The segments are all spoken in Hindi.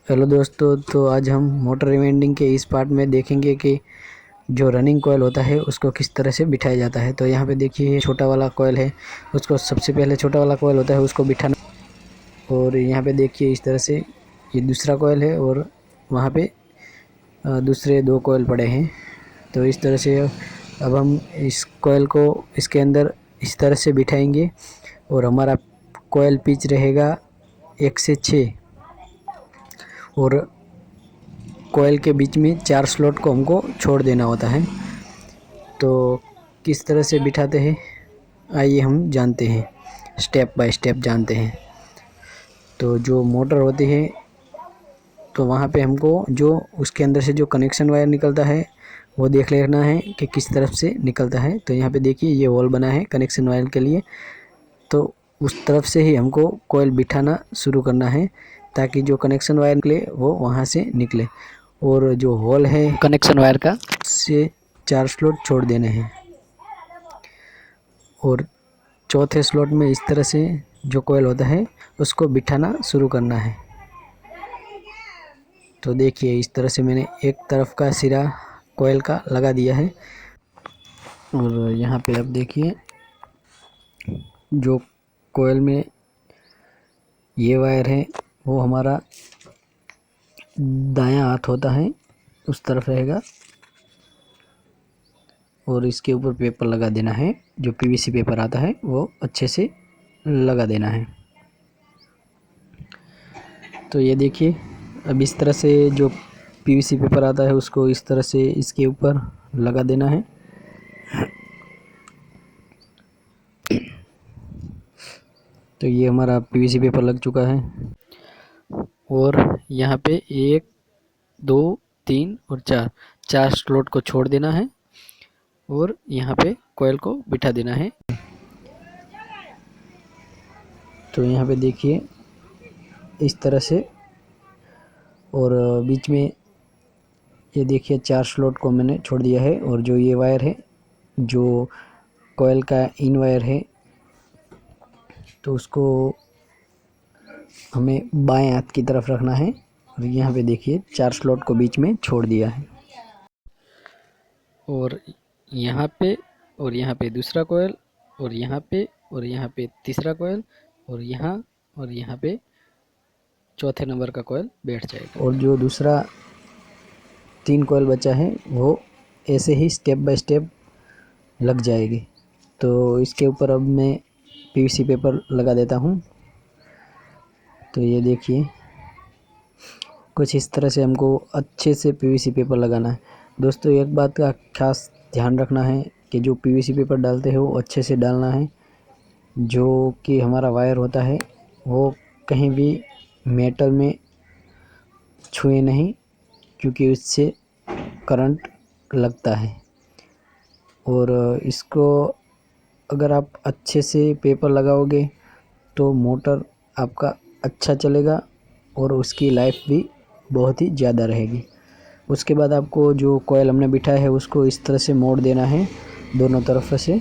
हेलो दोस्तों, तो आज हम मोटर रिवाइंडिंग के इस पार्ट में देखेंगे कि जो रनिंग कॉयल होता है उसको किस तरह से बिठाया जाता है। तो यहाँ पे देखिए छोटा वाला कॉयल है, उसको सबसे पहले छोटा वाला कॉयल होता है उसको बिठाना। और यहाँ पे देखिए इस तरह से ये दूसरा कॉयल है और वहाँ पे दूसरे दो कॉयल पड़े हैं। तो इस तरह से अब हम इस कॉयल को इसके अंदर इस तरह से बिठाएंगे और हमारा कॉयल पिच रहेगा 1 से 6 और कॉयल के बीच में 4 स्लॉट को हमको छोड़ देना होता है। तो किस तरह से बिठाते हैं आइए हम जानते हैं, स्टेप बाय स्टेप जानते हैं। तो जो मोटर होती है तो वहाँ पे हमको जो उसके अंदर से जो कनेक्शन वायर निकलता है वो देख लेना है कि किस तरफ से निकलता है। तो यहाँ पे देखिए ये होल बना है कनेक्शन वायर के लिए, तो उस तरफ से ही हमको कॉयल बिठाना शुरू करना है ताकि जो कनेक्शन वायर निकले वो वहाँ से निकले। और जो होल है कनेक्शन वायर का से 4 स्लॉट छोड़ देने हैं और चौथे स्लॉट में इस तरह से जो कॉयल होता है उसको बिठाना शुरू करना है। तो देखिए इस तरह से मैंने एक तरफ का सिरा कॉयल का लगा दिया है और यहाँ पे अब देखिए जो कॉयल में ये वायर है वो हमारा दायां हाथ होता है, उस तरफ रहेगा और इसके ऊपर पेपर लगा देना है। जो पीवीसी पेपर आता है वो अच्छे से लगा देना है। तो ये देखिए अब इस तरह से जो पीवीसी पेपर आता है उसको इस तरह से इसके ऊपर लगा देना है। तो ये हमारा पीवीसी पेपर लग चुका है और यहाँ पे 1 2 3 और 4 स्लॉट को छोड़ देना है और यहाँ पे कॉयल को बिठा देना है। तो यहाँ पे देखिए इस तरह से और बीच में ये देखिए 4 स्लॉट को मैंने छोड़ दिया है और जो ये वायर है जो कॉयल का इन वायर है तो उसको हमें बाएं हाथ की तरफ रखना है और यहाँ पे देखिए 4 स्लॉट को बीच में छोड़ दिया है और यहाँ पे दूसरा कॉयल और यहाँ पे तीसरा कॉयल और यहाँ पे चौथे नंबर का कॉयल बैठ जाएगा। और जो दूसरा 3 कॉयल बचा है वो ऐसे ही स्टेप बाय स्टेप लग जाएगी। तो इसके ऊपर अब मैं पीवीसी पेपर लगा देता हूँ। तो ये देखिए कुछ इस तरह से हमको अच्छे से पीवीसी पेपर लगाना है। दोस्तों एक बात का खास ध्यान रखना है कि जो पीवीसी पेपर डालते हैं वो अच्छे से डालना है। जो कि हमारा वायर होता है वो कहीं भी मेटल में छुए नहीं, क्योंकि उससे करंट लगता है। और इसको अगर आप अच्छे से पेपर लगाओगे तो मोटर आपका अच्छा चलेगा और उसकी लाइफ भी बहुत ही ज़्यादा रहेगी। उसके बाद आपको जो कॉयल हमने बिठाया है उसको इस तरह से मोड़ देना है दोनों तरफ से।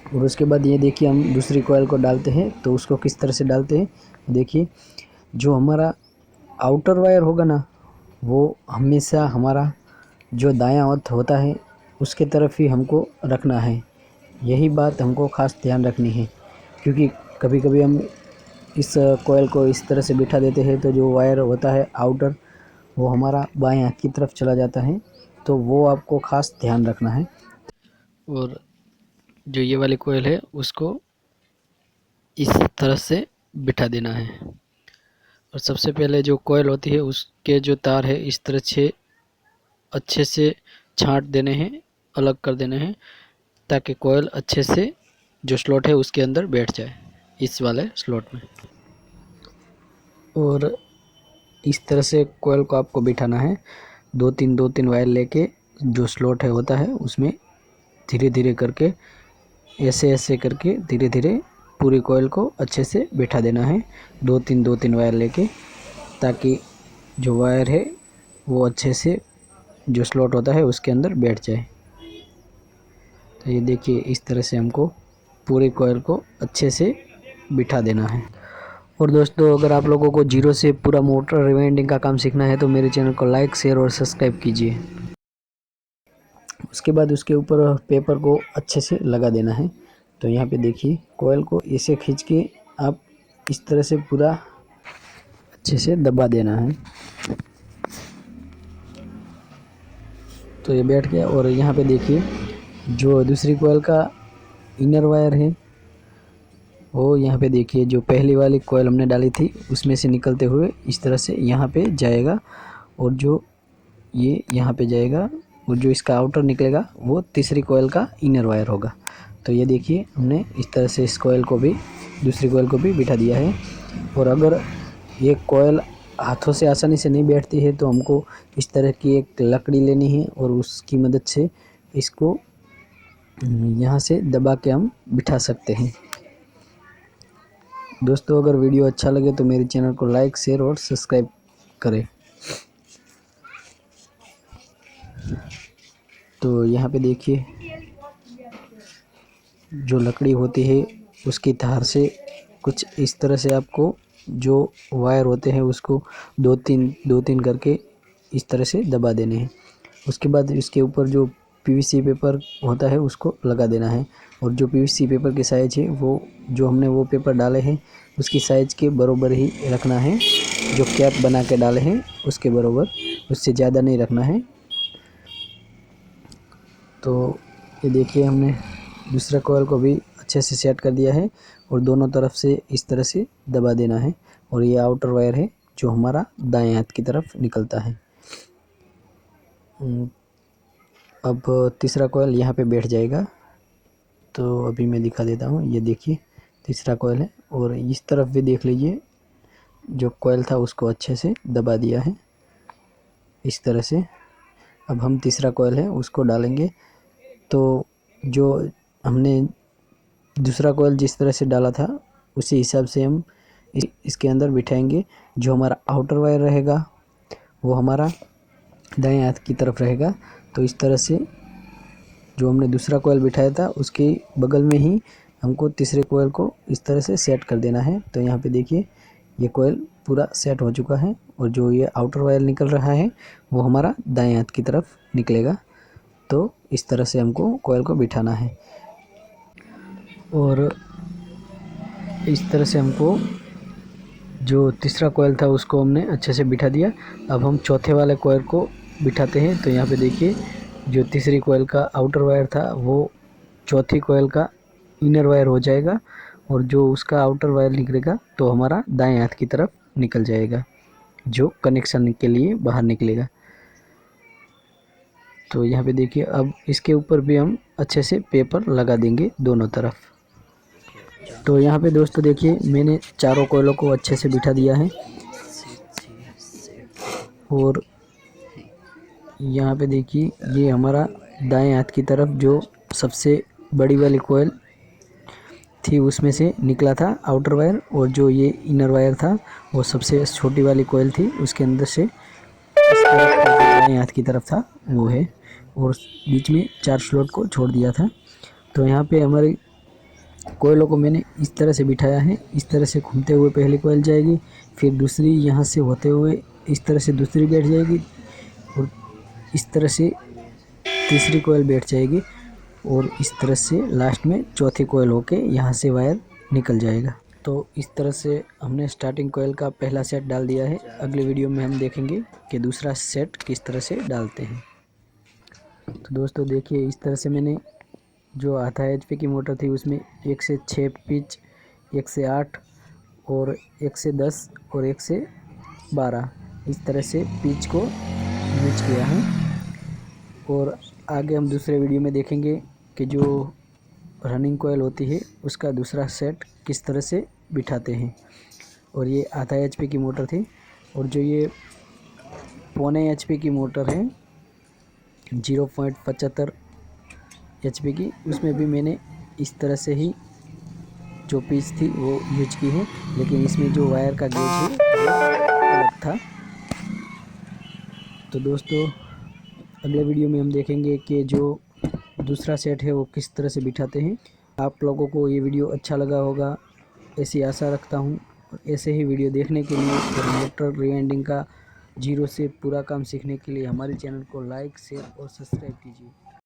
और उसके बाद ये देखिए हम दूसरी कॉयल को डालते हैं। तो उसको किस तरह से डालते हैं देखिए, जो हमारा आउटर वायर होगा ना वो हमेशा हमारा जो दायां हाथ होता है उसके तरफ ही हमको रखना है। यही बात हमको खास ध्यान रखनी है, क्योंकि कभी कभी हम इस कॉयल को इस तरह से बिठा देते हैं तो जो वायर होता है आउटर वो हमारा बाएं हाथ की तरफ चला जाता है। तो वो आपको खास ध्यान रखना है। और जो ये वाली कॉयल है उसको इस तरह से बिठा देना है और सबसे पहले जो कॉयल होती है उसके जो तार है इस तरह से अच्छे से छांट देने हैं, अलग कर देने हैं, ताकि कॉयल अच्छे से जो स्लॉट है उसके अंदर बैठ जाए, इस वाले स्लॉट में। और इस तरह से कॉयल को आपको बिठाना है। दो तीन वायर लेके जो स्लॉट है होता है उसमें धीरे धीरे करके ऐसे करके धीरे धीरे पूरी कॉयल को अच्छे से बिठा देना है। दो तीन वायर लेके, ताकि जो वायर है वो अच्छे से जो स्लॉट होता है उसके अंदर बैठ जाए। तो ये देखिए इस तरह से हमको पूरी कॉयल को अच्छे से बिठा देना है। और दोस्तों अगर आप लोगों को जीरो से पूरा मोटर रिवाइंडिंग का काम सीखना है तो मेरे चैनल को लाइक शेयर और सब्सक्राइब कीजिए। उसके बाद उसके ऊपर पेपर को अच्छे से लगा देना है। तो यहाँ पे देखिए कॉइल को ऐसे खींच के आप इस तरह से पूरा अच्छे से दबा देना है। तो ये बैठ गया। और यहाँ पे देखिए जो दूसरी कॉइल का इनर वायर है वो यहाँ पे देखिए जो पहली वाली कॉइल हमने डाली थी उसमें से निकलते हुए इस तरह से यहाँ पे जाएगा और जो ये यहाँ पे जाएगा और जो इसका आउटर निकलेगा वो तीसरी कॉइल का इनर वायर होगा। तो ये देखिए हमने इस तरह से इस कॉइल को भी दूसरी कॉइल को भी बिठा दिया है। और अगर ये कॉइल हाथों से आसानी से नहीं बैठती है तो हमको इस तरह की एक लकड़ी लेनी है और उसकी मदद से इसको यहाँ से दबा के हम बिठा सकते हैं। दोस्तों अगर वीडियो अच्छा लगे तो मेरे चैनल को लाइक शेयर और सब्सक्राइब करें। तो यहाँ पे देखिए जो लकड़ी होती है उसकी धार से कुछ इस तरह से आपको जो वायर होते हैं उसको दो तीन करके इस तरह से दबा देने हैं। उसके बाद इसके ऊपर जो पीवीसी पेपर होता है उसको लगा देना है। और जो पीवीसी पेपर की साइज़ है वो जो हमने वो पेपर डाले हैं उसकी साइज़ के बराबर ही रखना है। जो कैप बना के डाले हैं उसके बराबर, उससे ज़्यादा नहीं रखना है। तो ये देखिए हमने दूसरा कॉइल को भी अच्छे से सेट कर दिया है और दोनों तरफ से इस तरह से दबा देना है। और ये आउटर वायर है जो हमारा दाएं हाथ की तरफ निकलता है। अब तीसरा कॉइल यहाँ पे बैठ जाएगा। तो अभी मैं दिखा देता हूँ। ये देखिए तीसरा कॉइल है और इस तरफ भी देख लीजिए जो कॉइल था उसको अच्छे से दबा दिया है इस तरह से। अब हम तीसरा कॉइल है उसको डालेंगे। तो जो हमने दूसरा कॉइल जिस तरह से डाला था उसी हिसाब से हम इसके अंदर बिठाएंगे। जो हमारा आउटर वायर रहेगा वो हमारा दाएं हाथ की तरफ रहेगा। तो इस तरह से जो हमने दूसरा कॉइल बिठाया था उसके बगल में ही हमको तीसरे कॉइल को इस तरह से सेट कर देना है। तो यहाँ पे देखिए ये कॉइल पूरा सेट हो चुका है और जो ये आउटर वायर निकल रहा है वो हमारा दाएं हाथ की तरफ निकलेगा। तो इस तरह से हमको कॉइल को बिठाना है और इस तरह से हमको जो तीसरा कॉइल था उसको हमने अच्छे से बिठा दिया। अब हम चौथे वाले कॉइल को बिठाते हैं। तो यहाँ पे देखिए जो तीसरी कॉइल का आउटर वायर था वो चौथी कॉइल का इनर वायर हो जाएगा और जो उसका आउटर वायर निकलेगा तो हमारा दाएं हाथ की तरफ निकल जाएगा, जो कनेक्शन के लिए बाहर निकलेगा। तो यहाँ पे देखिए अब इसके ऊपर भी हम अच्छे से पेपर लगा देंगे दोनों तरफ। तो यहाँ पे दोस्तों देखिए मैंने चारों कोयलों को अच्छे से बिठा दिया है और यहाँ पे देखिए ये हमारा दाएं हाथ की तरफ जो सबसे बड़ी वाली कोयल थी उसमें से निकला था आउटर वायर और जो ये इनर वायर था वो सबसे छोटी वाली कोयल थी उसके अंदर से इस तरफ दाएं हाथ की तरफ था वो है और बीच में 4 स्लॉट को छोड़ दिया था। तो यहाँ पे हमारे कोयलों को मैंने इस तरह से बिठाया है। इस तरह से घूमते हुए पहली कोयल जाएगी, फिर दूसरी यहाँ से होते हुए इस तरह से दूसरी बैठ जाएगी और इस तरह से तीसरी कोयल बैठ जाएगी और इस तरह से लास्ट में चौथी कोयल होके यहाँ से वायर निकल जाएगा। तो इस तरह से हमने स्टार्टिंग कोयल का पहला सेट डाल दिया है। अगले वीडियो में हम देखेंगे कि दूसरा सेट किस तरह से डालते हैं। तो दोस्तों देखिए इस तरह से मैंने जो आधा HP की मोटर थी उसमें 1 से 6 पिच, 1 से 8 और 1 से 10 और 1 से 12 इस तरह से पिच को यूज किया है। और आगे हम दूसरे वीडियो में देखेंगे कि जो रनिंग कोयल होती है उसका दूसरा सेट किस तरह से बिठाते हैं। और ये आधा HP की मोटर थी और जो ये पौने HP की मोटर है 0.75 HP की उसमें भी मैंने इस तरह से ही जो पीस थी वो यूज की है, लेकिन इसमें जो वायर का गेज है वो अलग था। तो दोस्तों अगले वीडियो में हम देखेंगे कि जो दूसरा सेट है वो किस तरह से बिठाते हैं। आप लोगों को ये वीडियो अच्छा लगा होगा ऐसी आशा रखता हूँ। और ऐसे ही वीडियो देखने के लिए और मोटर रिवाइंडिंग का जीरो से पूरा काम सीखने के लिए हमारे चैनल को लाइक, शेयर और सब्सक्राइब कीजिए।